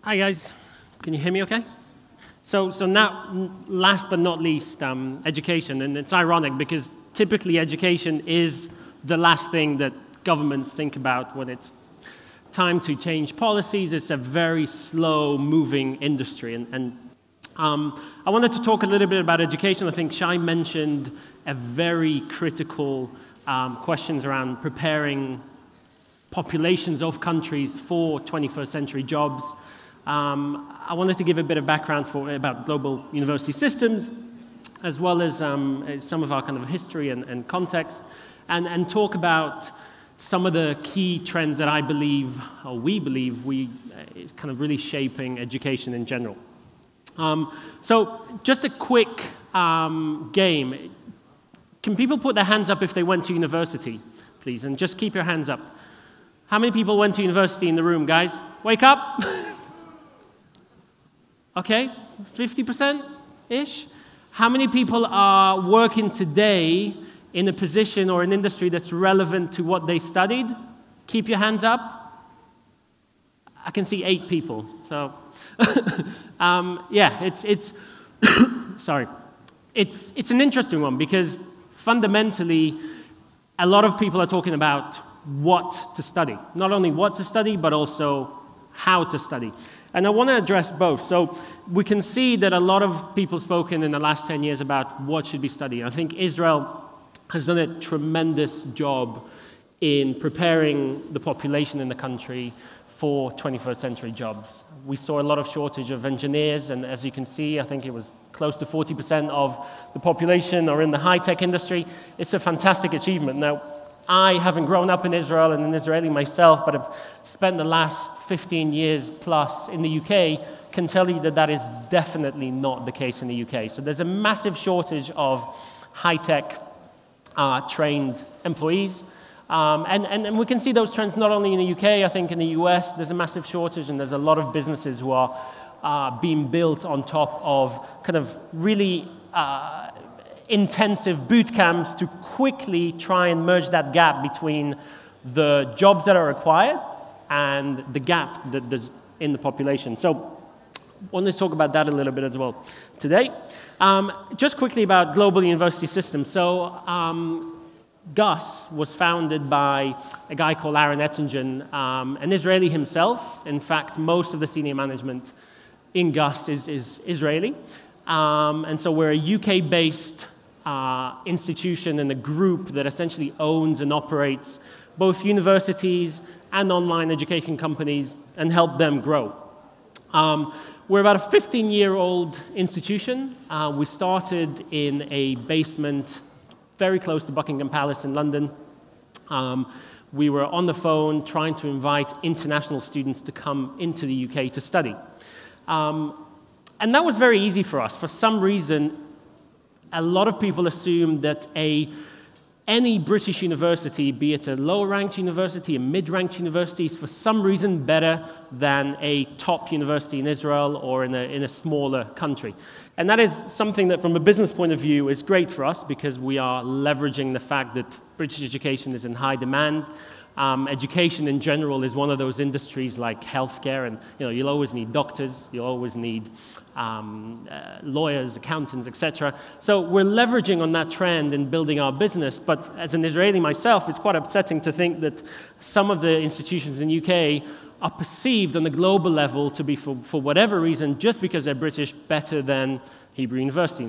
Hi guys, can you hear me okay? So now, last but not least, education, and it's ironic because typically education is the last thing that governments think about when it's time to change policies. It's a very slow-moving industry, and I wanted to talk a little bit about education. I think Shai mentioned a very critical questions around preparing populations of countries for 21st century jobs. I wanted to give a bit of background about global university systems, as well as some of our kind of history and context, and talk about some of the key trends that I believe, or we believe, kind of really shaping education in general. So just a quick game. Can people put their hands up if they went to university, please? And just keep your hands up. How many people went to university in the room, guys? Wake up. Okay, 50%-ish? How many people are working today in a position or an industry that's relevant to what they studied? Keep your hands up. I can see 8 people, so. Yeah, it's sorry. It's an interesting one because fundamentally, a lot of people are talking about what to study. Not only what to study, but also how to study. And I want to address both. So we can see that a lot of people have spoken in the last 10 years about what should be studied. I think Israel has done a tremendous job in preparing the population in the country for 21st century jobs. We saw a lot of shortage of engineers, and as you can see, I think it was close to 40% of the population are in the high-tech industry. It's a fantastic achievement. Now, I haven't grown up in Israel and an Israeli myself, but I've spent the last 15 years plus in the UK, can tell you that that is definitely not the case in the UK. So there's a massive shortage of high-tech trained employees. And we can see those trends not only in the UK, I think in the US, there's a massive shortage, and there's a lot of businesses who are being built on top of kind of really intensive boot camps to quickly try and merge that gap between the jobs that are required and the gap that there's in the population. So I want to talk about that a little bit as well today. Just quickly about global university systems. So GUS was founded by a guy called Aaron Ettingen, an Israeli himself. In fact, most of the senior management in GUS is Israeli. And so we're a UK-based institution and a group that essentially owns and operates both universities and online education companies and help them grow. We're about a 15-year-old institution. We started in a basement very close to Buckingham Palace in London. We were on the phone trying to invite international students to come into the UK to study. And that was very easy for us. For some reason, a lot of people assume that any British university, be it a low-ranked university, a mid-ranked university, is for some reason better than a top university in Israel or in a smaller country. And that is something that, from a business point of view, is great for us because we are leveraging the fact that British education is in high demand. Education in general is one of those industries like healthcare, and you'll always need doctors, you'll always need lawyers, accountants, etc. So we're leveraging on that trend in building our business, but as an Israeli myself, it's quite upsetting to think that some of the institutions in the UK are perceived on the global level to be, for whatever reason, just because they're British, better than Hebrew University,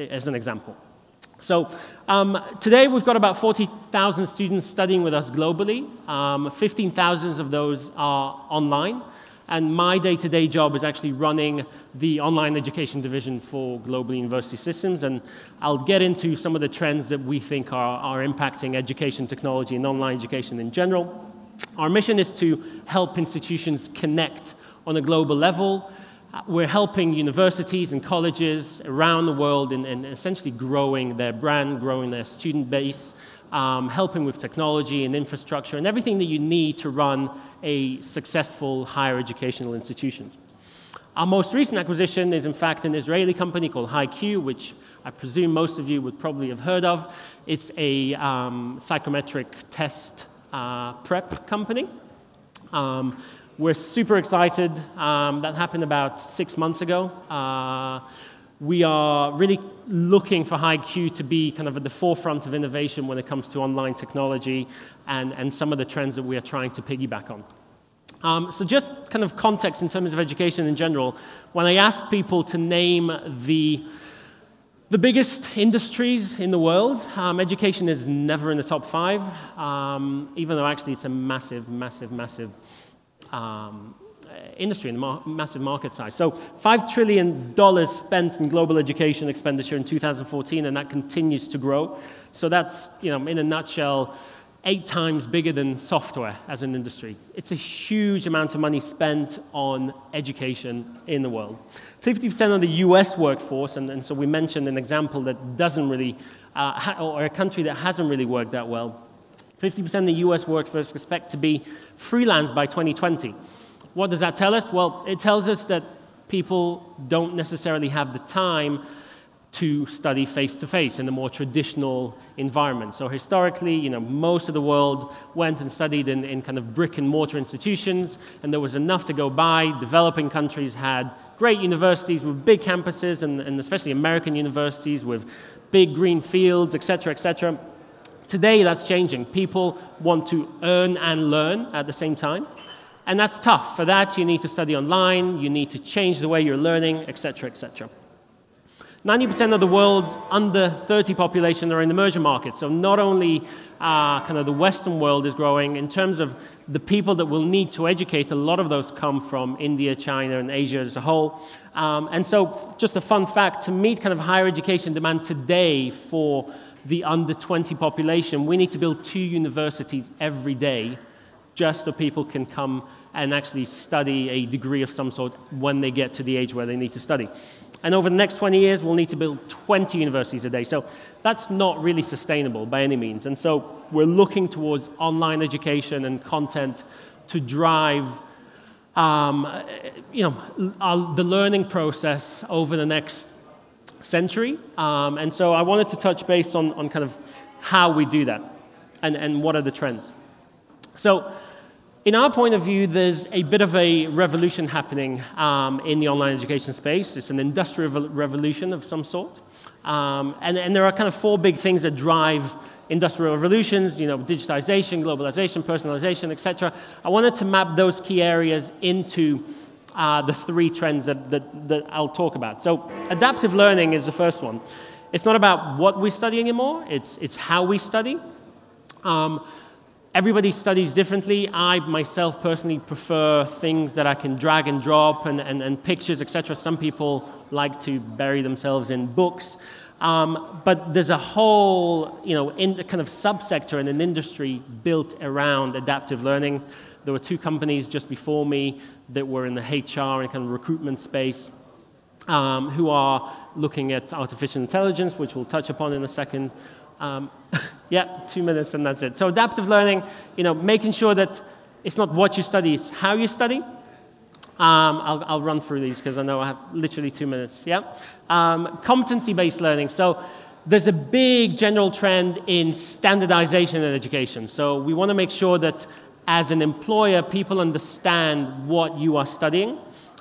as an example. So today we've got about 40,000 students studying with us globally. 15,000 of those are online. And my day-to-day job is actually running the online education division for global university systems. And I'll get into some of the trends that we think are impacting education technology and online education in general. Our mission is to help institutions connect on a global level. We're helping universities and colleges around the world in essentially growing their brand, growing their student base, helping with technology and infrastructure and everything that you need to run a successful higher educational institutions. Our most recent acquisition is, in fact, an Israeli company called HiQ, which I presume most of you would probably have heard of. It's a psychometric test prep company. We're super excited. That happened about 6 months ago. We are really looking for HiQ to be kind of at the forefront of innovation when it comes to online technology and some of the trends that we are trying to piggyback on. So just kind of context in terms of education in general, when I ask people to name the biggest industries in the world, education is never in the top 5, even though actually it's a massive, massive, massive industry and massive market size. So $5 trillion spent in global education expenditure in 2014, and that continues to grow. So that's, in a nutshell, 8 times bigger than software as an industry. It's a huge amount of money spent on education in the world. 50% of the US workforce, and so we mentioned an example that doesn't really, or a country that hasn't really worked that well. 50% of the US workforce expect to be freelance by 2020. What does that tell us? Well, it tells us that people don't necessarily have the time to study face-to-face in a more traditional environment. So historically, most of the world went and studied in kind of brick-and-mortar institutions, and there was enough to go by. Developing countries had great universities with big campuses, and especially American universities with big green fields, et cetera, et cetera. Today, that's changing. People want to earn and learn at the same time, and that's tough. For that, you need to study online, you need to change the way you're learning, et cetera, et cetera. 90% of the world's under 30 population are in emerging markets. So not only kind of the Western world is growing, in terms of the people that will need to educate, a lot of those come from India, China, and Asia as a whole. And so just a fun fact, to meet kind of higher education demand today for the under 20 population, we need to build 2 universities every day just so people can come and actually study a degree of some sort when they get to the age where they need to study. And over the next 20 years, we'll need to build 20 universities a day. So that's not really sustainable by any means. And so we're looking towards online education and content to drive the learning process over the next century. And so I wanted to touch base on kind of how we do that and what are the trends. So in our point of view, there's a bit of a revolution happening in the online education space. It's an industrial revolution of some sort. And there are kind of 4 big things that drive industrial revolutions, digitization, globalization, personalization, et cetera. I wanted to map those key areas into the 3 trends that I'll talk about. So adaptive learning is the first one. It's not about what we study anymore, it's how we study. Everybody studies differently. I, myself, personally prefer things that I can drag and drop and pictures, etc. Some people like to bury themselves in books. But there's a whole, in a kind of subsector in an industry built around adaptive learning. There were 2 companies just before me that were in the HR and kind of recruitment space who are looking at artificial intelligence, which we'll touch upon in a second. Yeah, 2 minutes and that's it. So adaptive learning, making sure that it's not what you study, it's how you study. I'll run through these because I know I have literally 2 minutes. Yeah. Competency-based learning. So there's a big general trend in standardization in education. So we want to make sure that as an employer, people understand what you are studying.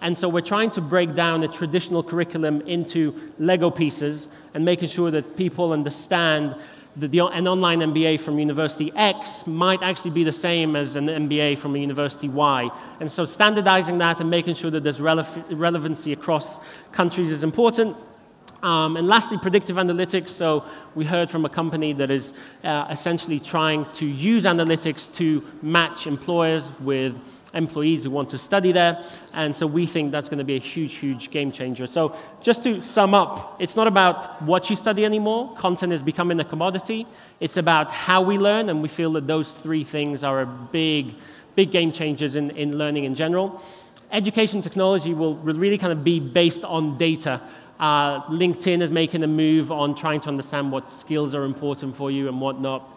And so we're trying to break down a traditional curriculum into Lego pieces and making sure that people understand that an online MBA from University X might actually be the same as an MBA from a University Y. And so standardizing that and making sure that there's relevancy across countries is important. And lastly, predictive analytics. So we heard from a company that is essentially trying to use analytics to match employers with employees who want to study there. And so we think that's going to be a huge, huge game changer. So just to sum up, it's not about what you study anymore. Content is becoming a commodity. It's about how we learn, and we feel that those 3 things are a big, big game changers in learning in general. Education technology will really kind of be based on data. LinkedIn is making a move on trying to understand what skills are important for you and what not.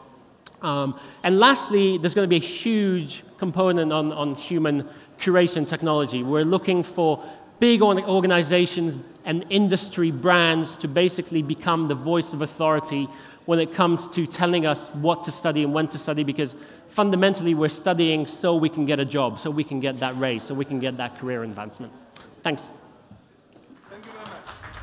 And lastly, there's going to be a huge component on human curation technology. We're looking for big organizations and industry brands to basically become the voice of authority when it comes to telling us what to study and when to study, because fundamentally we're studying so we can get a job, so we can get that raise, so we can get that career advancement. Thanks. Thank you very much.